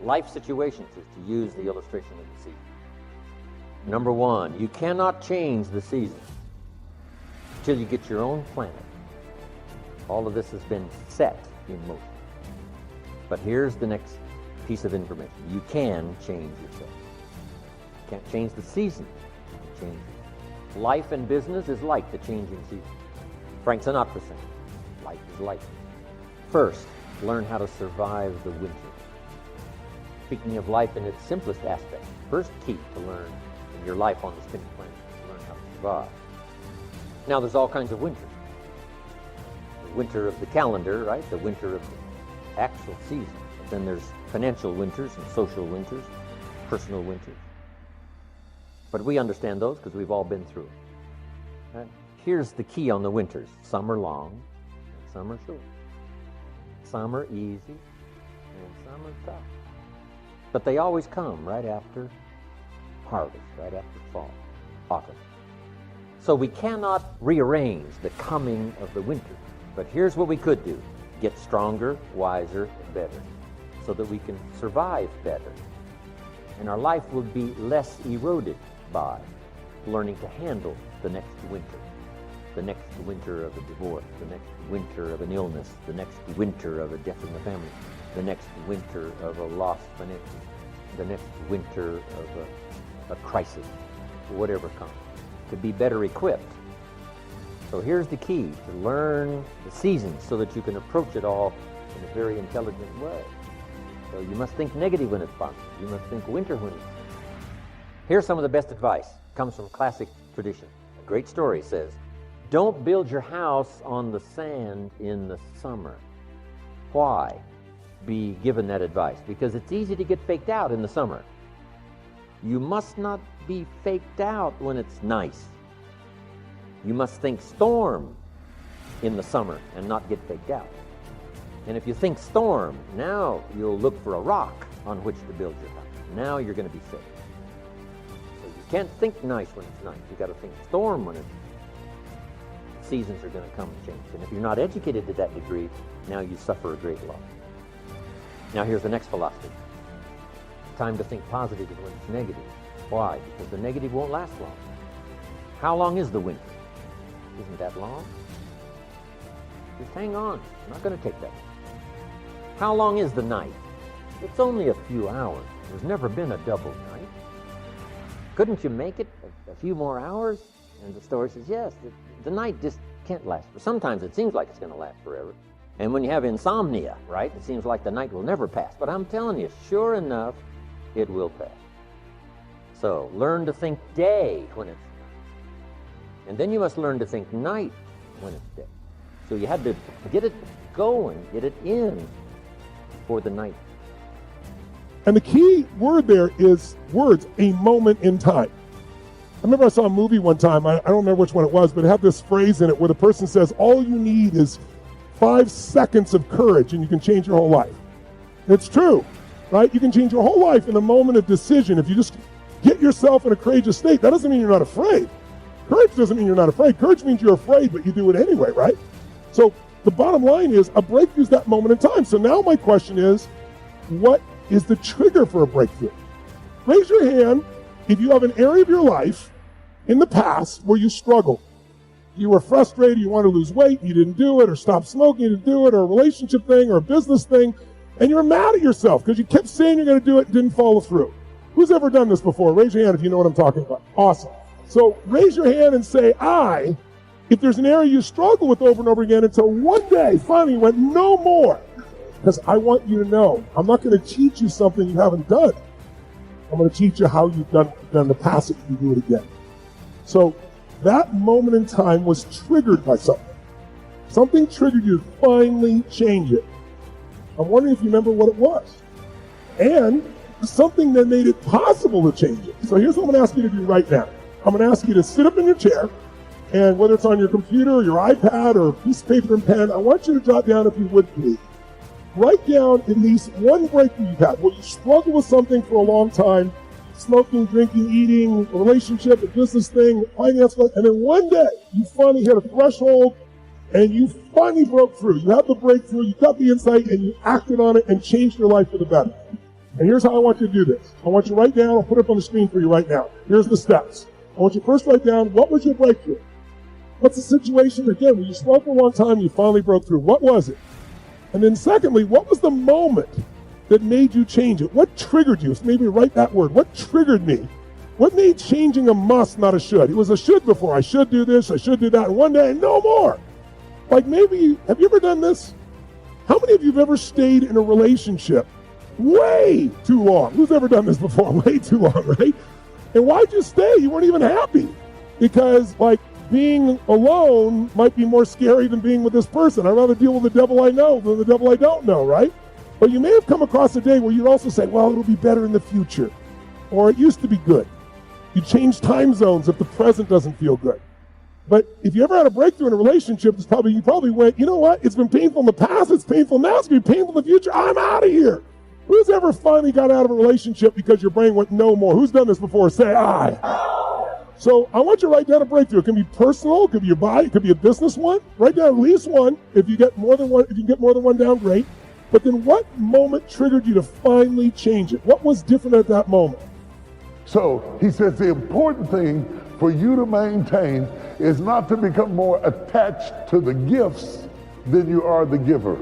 life situations is to use the illustration of the season. Number one, you cannot change the season until you get your own planet. All of this has been set in motion. But here's the next piece of information. You can change yourself. You can't change the season. You can change it. Life and business is like the changing season. Frank Sinatra sang, life is like. First, learn how to survive the winter. Speaking of life in its simplest aspect, first key to learn in your life on the spinning planet is learn how to survive. Now, there's all kinds of winters. The winter of the calendar, right? The winter of the actual season. But then there's financial winters and social winters, personal winters. But we understand those because we've all been through it. Right? Here's the key on the winters. Some are long and some are short. Some are easy and some are tough. But they always come right after harvest, right after fall, autumn. So we cannot rearrange the coming of the winter. But here's what we could do. Get stronger, wiser, and better so that we can survive better. And our life will be less eroded by learning to handle the next winter. The next winter of a divorce, the next winter of an illness, the next winter of a death in the family, the next winter of a lost financial, the next winter of a crisis, whatever comes, to be better equipped. So here's the key, to learn the seasons so that you can approach it all in a very intelligent way. So you must think negative when it's positive. You must think winter when it's. Here's some of the best advice. It comes from classic tradition. A great story says, don't build your house on the sand in the summer. Why be given that advice? Because it's easy to get faked out in the summer. You must not be faked out when it's nice. You must think storm in the summer and not get faked out. And if you think storm, now you'll look for a rock on which to build your house. Now you're going to be safe. So you can't think nice when it's nice. You've got to think storm when it's seasons are going to come and change. And if you're not educated to that degree, now you suffer a great loss. Now here's the next philosophy. Time to think positive when it's negative. Why? Because the negative won't last long. How long is the winter? Isn't that long? Just hang on. I'm not going to take that. How long is the night? It's only a few hours. There's never been a double night. Couldn't you make it a few more hours? And the story says, yes, the night just can't last. Sometimes it seems like it's going to last forever. And when you have insomnia, right, it seems like the night will never pass. But I'm telling you, sure enough, it will pass. So learn to think day when it's night. And then you must learn to think night when it's day. So you had to get it going, get it in for the night. And the key word there is words, a moment in time. I remember I saw a movie one time, I don't remember which one it was, but it had this phrase in it where the person says, all you need is 5 seconds of courage and you can change your whole life. It's true, right? You can change your whole life in a moment of decision. If you just get yourself in a courageous state, that doesn't mean you're not afraid. Courage doesn't mean you're not afraid. Courage means you're afraid, but you do it anyway, right? So the bottom line is a breakthrough is that moment in time. So now my question is, what is the trigger for a breakthrough? Raise your hand if you have an area of your life in the past where you struggled. You were frustrated, you wanted to lose weight, you didn't do it, or stop smoking, you didn't do it, or a relationship thing, or a business thing, and you're mad at yourself because you kept saying you're going to do it and didn't follow through. Who's ever done this before? Raise your hand if you know what I'm talking about. Awesome. So raise your hand and say, if there's an area you struggle with over and over again until one day, finally went, no more. Because I want you to know, I'm not going to teach you something you haven't done. I'm going to teach you how you've done in the past so you can do it again. So that moment in time was triggered by something. Something triggered you to finally change it. I'm wondering if you remember what it was. And something that made it possible to change it. So here's what I'm going to ask you to do right now. I'm going to ask you to sit up in your chair, and whether it's on your computer or your iPad or a piece of paper and pen, I want you to jot down, if you would please, write down at least one breakthrough you've had where you struggled with something for a long time, smoking, drinking, eating, a relationship, a business thing, finance, and then one day you finally hit a threshold and you finally broke through. You had the breakthrough, you got the insight, and you acted on it and changed your life for the better. And here's how I want you to do this. I want you to write down, I'll put it up on the screen for you right now. Here's the steps. I want you to first write down, what was your breakthrough? What's the situation, again, when you struggled for one time, you finally broke through? What was it? And then secondly, what was the moment that made you change it? What triggered you? So maybe write that word. What triggered me? What made changing a must, not a should? It was a should before. I should do this, I should do that, and one day, no more. Like maybe, have you ever done this? How many of you have ever stayed in a relationship way too long? Who's ever done this before? Way too long, right? And why'd you stay? You weren't even happy. Because like being alone might be more scary than being with this person. I'd rather deal with the devil I know than the devil I don't know, right? But you may have come across a day where you'd also say, well, it'll be better in the future. Or it used to be good. You change time zones if the present doesn't feel good. But if you ever had a breakthrough in a relationship, you probably went, you know what? It's been painful in the past, it's painful now, it's going to be painful in the future. I'm out of here. Who's ever finally got out of a relationship because your brain went no more? Who's done this before? Say I. So I want you to write down a breakthrough. It can be personal, it could be your body, it could be a business one. Write down at least one. If you get more than one, if you can get more than one down, great. But then what moment triggered you to finally change it? What was different at that moment? So he says the important thing for you to maintain is not to become more attached to the gifts than you are the giver.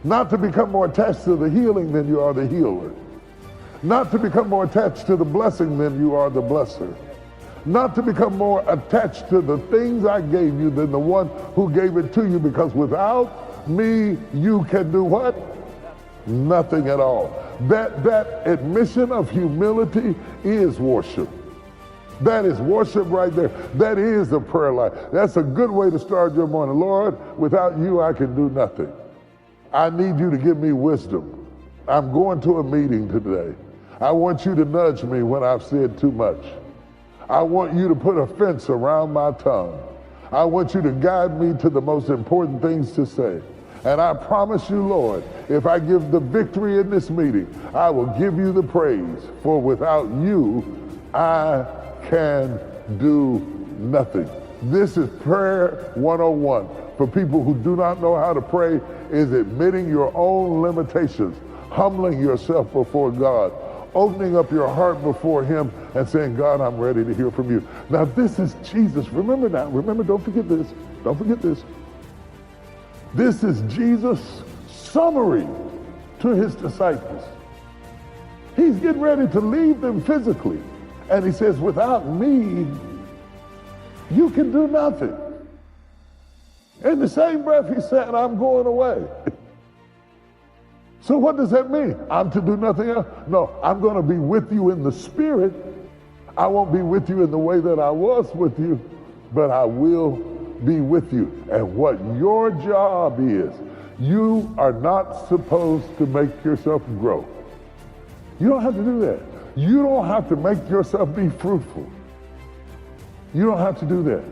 Not to become more attached to the healing than you are the healer. Not to become more attached to the blessing than you are the blesser. Not to become more attached to the things I gave you than the one who gave it to you, because without me, you can do what? Nothing at all. That admission of humility is worship. That is worship right there. That is the prayer life. That's a good way to start your morning. Lord, without you, I can do nothing. I need you to give me wisdom. I'm going to a meeting today. I want you to nudge me when I've said too much. I want you to put a fence around my tongue. I want you to guide me to the most important things to say. And I promise you, Lord, if I give the victory in this meeting, I will give you the praise. For without you, I can do nothing. This is prayer 101. For people who do not know how to pray, is admitting your own limitations, humbling yourself before God, opening up your heart before him and saying, God, I'm ready to hear from you. Now this is Jesus. Remember now, don't forget this. Don't forget this. This is Jesus' summary to his disciples. He's getting ready to leave them physically. And he says, without me, you can do nothing. In the same breath, he said, I'm going away. So what does that mean? I'm to do nothing else? No, I'm going to be with you in the spirit. I won't be with you in the way that I was with you, but I will be with you. And what your job is, you are not supposed to make yourself grow. You don't have to do that. You don't have to make yourself be fruitful. You don't have to do that.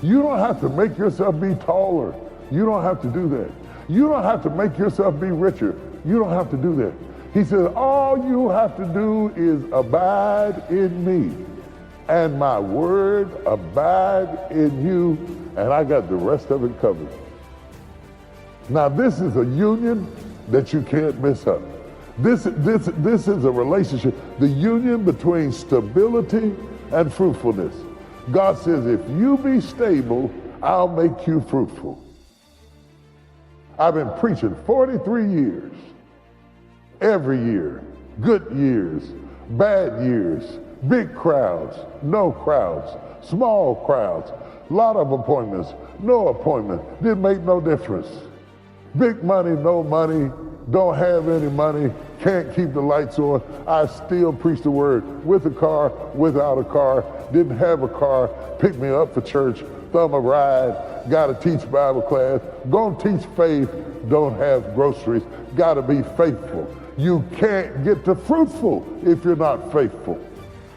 You don't have to make yourself be taller. You don't have to do that. You don't have to make yourself be richer. You don't have to do that. He said, all you have to do is abide in me, and my word abide in you, and I got the rest of it covered. Now this is a union that you can't miss up. This is a relationship, the union between stability and fruitfulness. God says, if you be stable, I'll make you fruitful. I've been preaching 43 years. Every year, good years, bad years, big crowds, no crowds, small crowds, lot of appointments, no appointment, didn't make no difference. Big money, no money, don't have any money, can't keep the lights on. I still preach the word with a car, without a car, didn't have a car, pick me up for church, thumb a ride, gotta teach Bible class, gonna teach faith, don't have groceries, gotta be faithful. You can't get to fruitful if you're not faithful.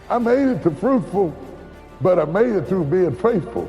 I made it to fruitful, but I made it through being faithful.